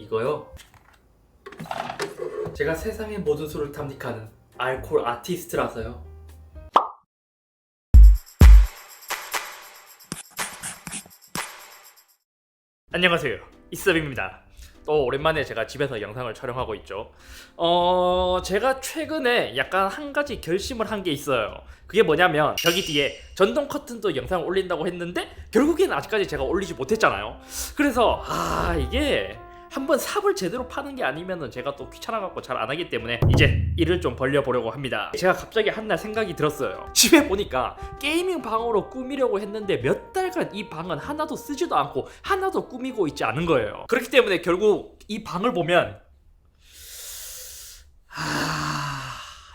이거요? 제가 세상의 모든 술을 탐닉하는 알코올 아티스트라서요. 안녕하세요, 이섭입니다. 또 오랜만에 제가 집에서 영상을 촬영하고 있죠. 제가 최근에 약간 한 가지 결심을 한 게 있어요. 그게 뭐냐면 저기 뒤에 전동 커튼도 영상을 올린다고 했는데 결국에는 아직까지 제가 올리지 못했잖아요. 그래서 이게 한번 삽을 제대로 파는 게 아니면은 제가 또 귀찮아갖고 잘 안 하기 때문에 이제 일을 좀 벌려보려고 합니다. 제가 갑자기 한날 생각이 들었어요. 집에 보니까 게이밍 방으로 꾸미려고 했는데 몇 달간 이 방은 하나도 쓰지도 않고 하나도 꾸미고 있지 않은 거예요. 그렇기 때문에 결국 이 방을 보면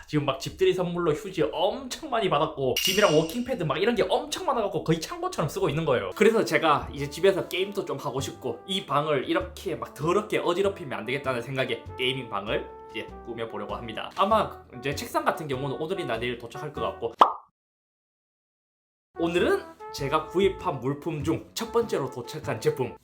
지금 막 집들이 선물로 휴지 엄청 많이 받았고 짐이랑 워킹패드 막 이런 게 엄청 많아갖고 거의 창고처럼 쓰고 있는 거예요. 그래서 제가 이제 집에서 게임도 좀 하고 싶고 이 방을 이렇게 막 더럽게 어지럽히면 안 되겠다는 생각에 게이밍 방을 이제 꾸며보려고 합니다. 아마 이제 책상 같은 경우는 오늘이나 내일 도착할 것 같고, 오늘은 제가 구입한 물품 중 첫 번째로 도착한 제품,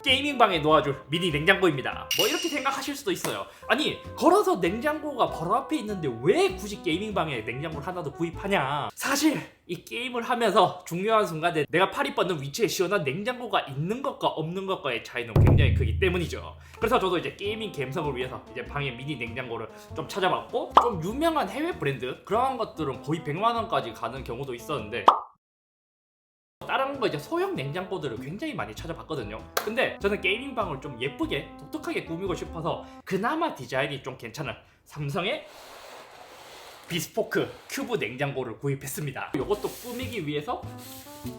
게이밍방에 놓아줄 미니 냉장고입니다. 뭐 이렇게 생각하실 수도 있어요. 아니, 걸어서 냉장고가 바로 앞에 있는데 왜 굳이 게이밍방에 냉장고를 하나 더 구입하냐. 사실 이 게임을 하면서 중요한 순간에 내가 팔이 뻗는 위치에 시원한 냉장고가 있는 것과 없는 것과의 차이는 굉장히 크기 때문이죠. 그래서 저도 이제 게이밍 감성을 위해서 이제 방에 미니 냉장고를 좀 찾아봤고, 좀 유명한 해외 브랜드 그런 것들은 거의 100만 원까지 가는 경우도 있었는데, 다른 거 이제 소형 냉장고들을 굉장히 많이 찾아봤거든요. 근데 저는 게이밍방을 좀 예쁘게 독특하게 꾸미고 싶어서 그나마 디자인이 좀 괜찮은 삼성의 비스포크 큐브 냉장고를 구입했습니다. 이것도 꾸미기 위해서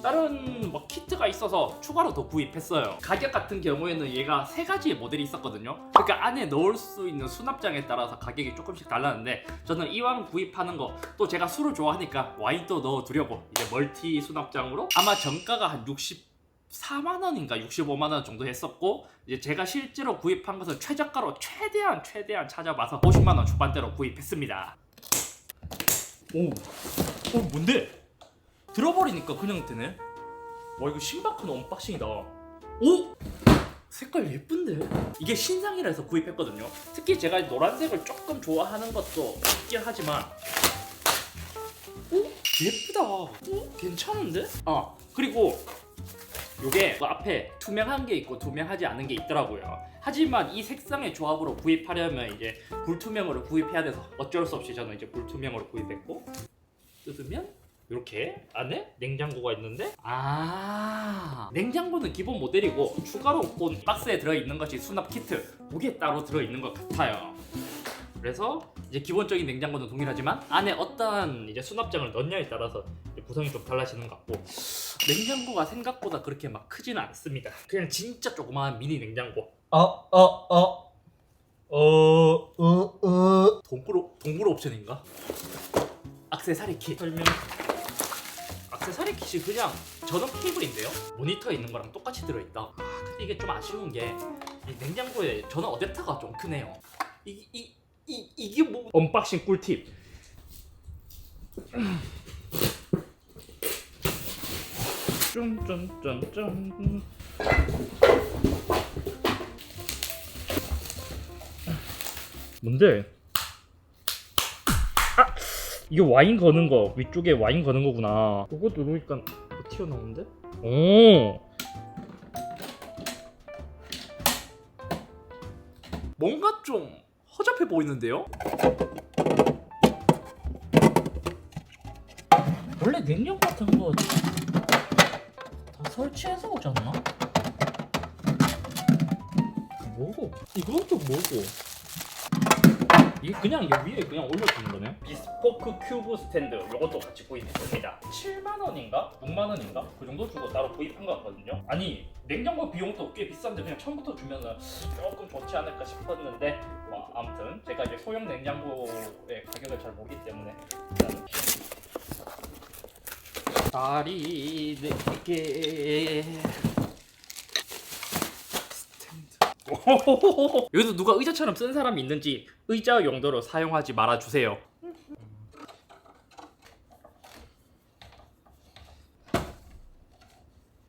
다른 뭐 키트가 있어서 추가로 더 구입했어요. 가격 같은 경우에는 얘가 3가지의 모델이 있었거든요. 그러니까 안에 넣을 수 있는 수납장에 따라서 가격이 조금씩 달랐는데, 저는 이왕 구입하는 거 또 제가 술을 좋아하니까 와인도 넣어두려고 이제 멀티 수납장으로, 아마 정가가 한 64만원인가 65만원 정도 했었고, 이제 제가 실제로 구입한 것은 최저가로 최대한 찾아봐서 50만원 초반대로 구입했습니다. 뭔데? 들어버리니까 그냥 되네. 와, 이거 신박한 언박싱이다. 오! 색깔 예쁜데? 이게 신상이라 해서 구입했거든요. 특히 제가 노란색을 조금 좋아하는 것도 있긴 하지만, 오? 예쁘다. 오? 괜찮은데? 그리고 요게 그 앞에 투명한 게 있고 투명하지 않은 게 있더라고요. 하지만 이 색상의 조합으로 구입하려면 이제 불투명으로 구입해야 돼서 어쩔 수 없이 저는 이제 불투명으로 구입했고, 뜯으면 이렇게 안에 냉장고가 있는데, 냉장고는 기본 모델이고 추가로 본 박스에 들어있는 것이 수납 키트 2개 따로 들어있는 것 같아요. 그래서 이제 기본적인 냉장고는 동일하지만 안에 어떠한 이제 수납장을 넣냐에 따라서 구성이 좀 달라지는 것 같고, 냉장고가 생각보다 그렇게 막 크지는 않습니다. 그냥 진짜 조그마한 미니 냉장고. 동굴 옵션인가? 액세서리 킷. 설명. 액세서리 킷이 그냥 전원 케이블인데요? 모니터에 있는 거랑 똑같이 들어있다. 근데 이게 좀 아쉬운 게 이 냉장고에 전원 어댑터가 좀 크네요. 이게 뭐? 언박싱 꿀팁. 짠짠짠짠. 뭔데? 이게 와인 거는 거, 위쪽에 와인 거는 거구나. 그거 누르니까 튀어나오는데? 오! 뭔가 좀 허접해 보이는데요? 원래 냉장고 같은 거 다 설치해서 오지 않나? 뭐고? 이것도 뭐고? 이게 그냥 이 위에 그냥 올려주는 거네. 비스포크 큐브 스탠드, 이것도 같이 구입했습니다. 7만원인가? 6만원인가? 그 정도 주고 따로 구입한 것 같거든요. 아니, 냉장고 비용도 꽤 비싼데 그냥 처음부터 주면은 조금 좋지 않을까 싶었는데, 아무튼 제가 이제 소형 냉장고의 가격을 잘 모르기 때문에 일단 다리 4개 여기서 누가 의자처럼 쓴 사람이 있는지 의자 용도로 사용하지 말아주세요.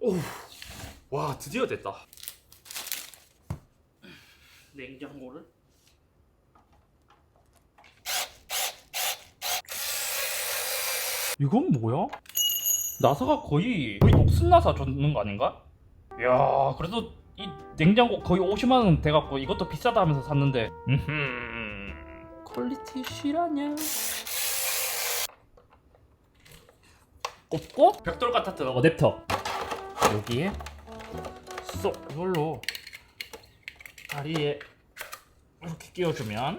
오, 와 드디어 됐다. 냉장고를 이건 뭐야? 나사가 거의 녹슨 나사 줬는 거 아닌가? 야, 그래도 이 냉장고 거의 50만 원 돼갖고 이것도 비싸다 하면서 샀는데, 퀄리티 실화냐? 꼽고 벽돌 같았던 어댑터 여기에 쏙 이걸로 다리에 이렇게 끼워주면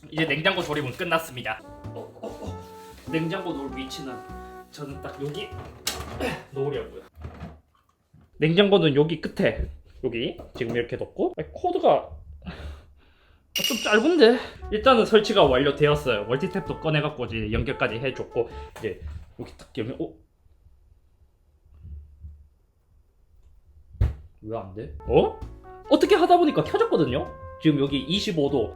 이제 냉장고 조립은 끝났습니다. 냉장고 놓을 위치는 저는 딱 여기 놓으려고요. 냉장고는 여기 끝에 여기 지금 이렇게 놓고 코드가 좀 짧은데 일단은 설치가 완료되었어요. 멀티탭도 꺼내갖고 이제 연결까지 해줬고 이제 여기 딱 열면 왜 안 돼? 어떻게 하다 보니까 켜졌거든요. 지금 여기 25도.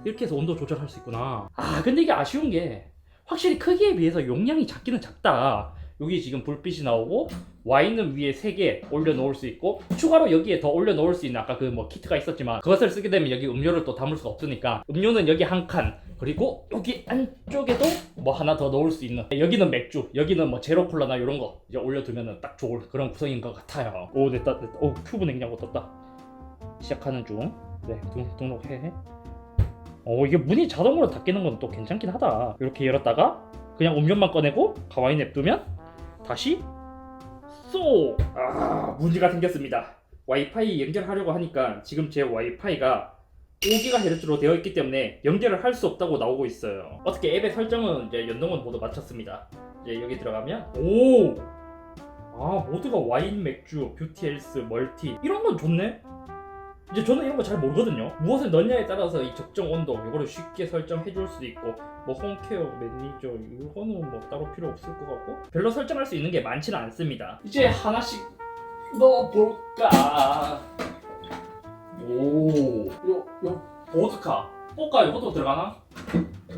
이렇게 해서 온도 조절할 수 있구나. 근데 이게 아쉬운 게 확실히 크기에 비해서 용량이 작기는 작다. 여기 지금 불빛이 나오고 와인은 위에 3개 올려놓을 수 있고 추가로 여기에 더 올려놓을 수 있는 아까 그 뭐 키트가 있었지만 그것을 쓰게 되면 여기 음료를 또 담을 수가 없으니까 음료는 여기 한 칸 그리고 여기 안쪽에도 뭐 하나 더 넣을 수 있는 여기는 맥주 여기는 뭐 제로콜라나 이런 거 이제 올려두면 딱 좋을 그런 구성인 것 같아요. 오 됐다. 오 큐브 냉장고 떴다. 시작하는 중. 네 등록해. 이게 문이 자동으로 닫히는 건 또 괜찮긴 하다. 이렇게 열었다가 그냥 음료만 꺼내고 가만히 냅두면 다시 쏙! 문제가 생겼습니다. 와이파이 연결하려고 하니까 지금 제 와이파이가 5GHz로 되어 있기 때문에 연결을 할 수 없다고 나오고 있어요. 어떻게 앱의 설정은 이제 연동은 모두 마쳤습니다. 이제 여기 들어가면 모드가 와인, 맥주, 뷰티, 헬스, 멀티 이런 건 좋네? 이제 저는 이런 거 잘 모르거든요. 무엇을 넣냐에 따라서 이 적정 온도 이거를 쉽게 설정해 줄 수도 있고 뭐 홈케어 매니저 이거는 뭐 따로 필요 없을 것 같고 별로 설정할 수 있는 게 많지는 않습니다. 이제 하나씩 넣어볼까. 요 보드카 이것도 들어가나?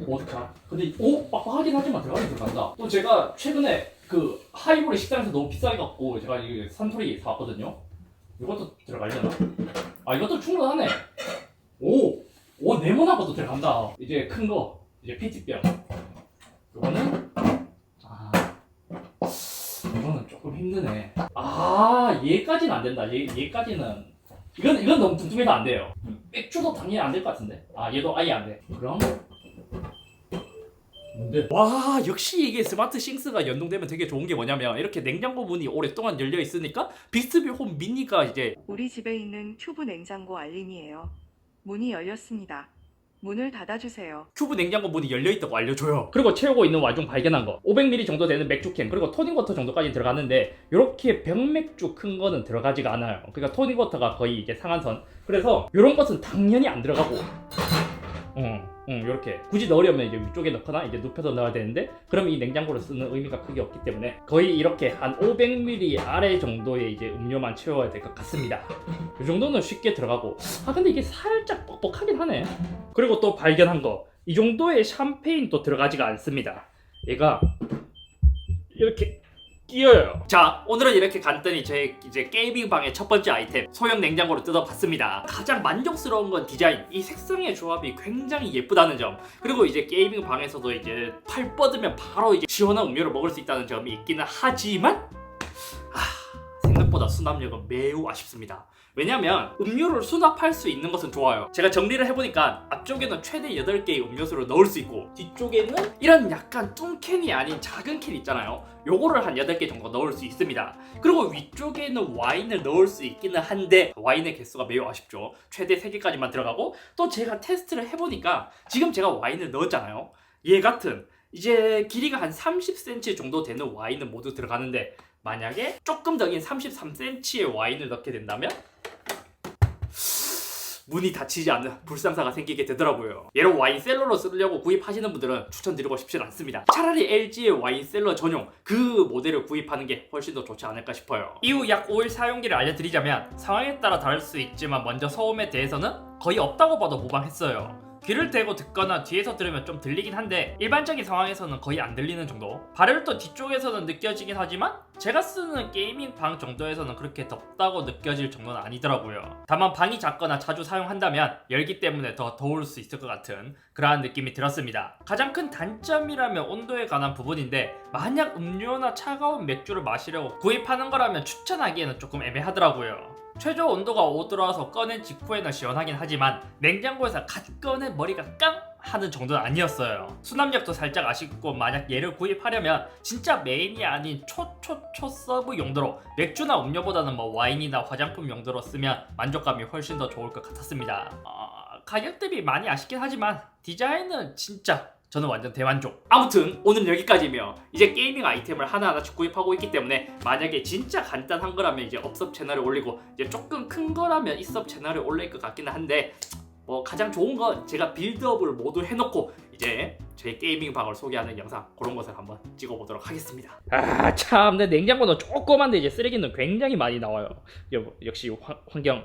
보드카 근데 빡빡하긴 하지만 들어간다. 또 제가 최근에 그 하이볼이 식당에서 너무 비싸게 갖고 제가 이 산토리 사왔거든요. 이것도 들어가려나? 이것도 충분하네. 네모난 것도 들어간다. 이제 큰 거, 이제 PT병. 이거는 이거는 조금 힘드네. 얘까지는 안 된다. 얘까지는 이건 너무 뚱뚱해서 안 돼요. 맥주도 당연히 안 될 것 같은데. 얘도 아예 안 돼. 그럼 뭔데? 와 역시 이게 스마트 싱스가 연동되면 되게 좋은 게 뭐냐면 이렇게 냉장고 문이 오랫동안 열려 있으니까 빅스비 홈 미니가 이제 우리 집에 있는 큐브 냉장고 알림이에요. 문이 열렸습니다. 문을 닫아주세요. 큐브 냉장고 문이 열려있다고 알려줘요. 그리고 채우고 있는 와중 발견한 거 500ml 정도 되는 맥주캔 그리고 토닉워터 정도까지 들어가는데 이렇게 병맥주 큰 거는 들어가지가 않아요. 그러니까 토닉워터가 거의 이제 상한선. 그래서 이런 것은 당연히 안 들어가고 이렇게 굳이 넣으려면 이제 위쪽에 넣거나 이제 눕혀서 넣어야 되는데 그럼 이 냉장고를 쓰는 의미가 크게 없기 때문에 거의 이렇게 한 500ml 아래 정도의 이제 음료만 채워야 될 것 같습니다. 이 정도는 쉽게 들어가고 근데 이게 살짝 뻑뻑하긴 하네. 그리고 또 발견한 거 이 정도의 샴페인도 들어가지가 않습니다. 얘가 이렇게 끼어요. 자, 오늘은 이렇게 간단히 제 이제 게이밍 방의 첫 번째 아이템 소형 냉장고를 뜯어봤습니다. 가장 만족스러운 건 디자인, 이 색상의 조합이 굉장히 예쁘다는 점, 그리고 이제 게이밍 방에서도 이제 팔 뻗으면 바로 이제 시원한 음료를 먹을 수 있다는 점이 있기는 하지만 생각보다 수납력은 매우 아쉽습니다. 왜냐면 음료를 수납할 수 있는 것은 좋아요. 제가 정리를 해보니까 앞쪽에는 최대 8개의 음료수를 넣을 수 있고 뒤쪽에는 이런 약간 뚱캔이 아닌 작은 캔 있잖아요. 요거를 한 8개 정도 넣을 수 있습니다. 그리고 위쪽에는 와인을 넣을 수 있기는 한데 와인의 개수가 매우 아쉽죠. 최대 3개까지만 들어가고 또 제가 테스트를 해보니까 지금 제가 와인을 넣었잖아요. 얘 같은 이제 길이가 한 30cm 정도 되는 와인은 모두 들어가는데 만약에 조금 더 긴 33cm의 와인을 넣게 된다면 문이 닫히지 않는 불상사가 생기게 되더라고요. 얘를 와인셀러로 쓰려고 구입하시는 분들은 추천드리고 싶진 않습니다. 차라리 LG의 와인셀러 전용 그 모델을 구입하는 게 훨씬 더 좋지 않을까 싶어요. 이후 약 5일 사용기를 알려드리자면 상황에 따라 다를 수 있지만 먼저 소음에 대해서는 거의 없다고 봐도 무방했어요. 귀를 대고 듣거나 뒤에서 들으면 좀 들리긴 한데 일반적인 상황에서는 거의 안 들리는 정도. 발열도 뒤쪽에서는 느껴지긴 하지만 제가 쓰는 게이밍 방 정도에서는 그렇게 덥다고 느껴질 정도는 아니더라고요. 다만 방이 작거나 자주 사용한다면 열기 때문에 더 더울 수 있을 것 같은 그러한 느낌이 들었습니다. 가장 큰 단점이라면 온도에 관한 부분인데 만약 음료나 차가운 맥주를 마시려고 구입하는 거라면 추천하기에는 조금 애매하더라고요. 최저 온도가 오더라서 꺼낸 직후에는 시원하긴 하지만 냉장고에서 갓 꺼낸 머리가 깡 하는 정도는 아니었어요. 수납력도 살짝 아쉽고 만약 얘를 구입하려면 진짜 메인이 아닌 초 서브 용도로 맥주나 음료보다는 뭐 와인이나 화장품 용도로 쓰면 만족감이 훨씬 더 좋을 것 같았습니다. 가격 대비 많이 아쉽긴 하지만 디자인은 진짜 저는 완전 대만족. 아무튼 오늘 여기까지며 이제 게이밍 아이템을 하나하나씩 구입하고 있기 때문에 만약에 진짜 간단한 거라면 이제 업섭 채널에 올리고 이제 조금 큰 거라면 이섭 채널에 올릴 것 같기는 한데 뭐 가장 좋은 건 제가 빌드업을 모두 해놓고 이제 제 게이밍 방을 소개하는 영상 그런 것을 한번 찍어보도록 하겠습니다. 아 참, 내 냉장고는 조그만데 이제 쓰레기는 굉장히 많이 나와요. 역시 환경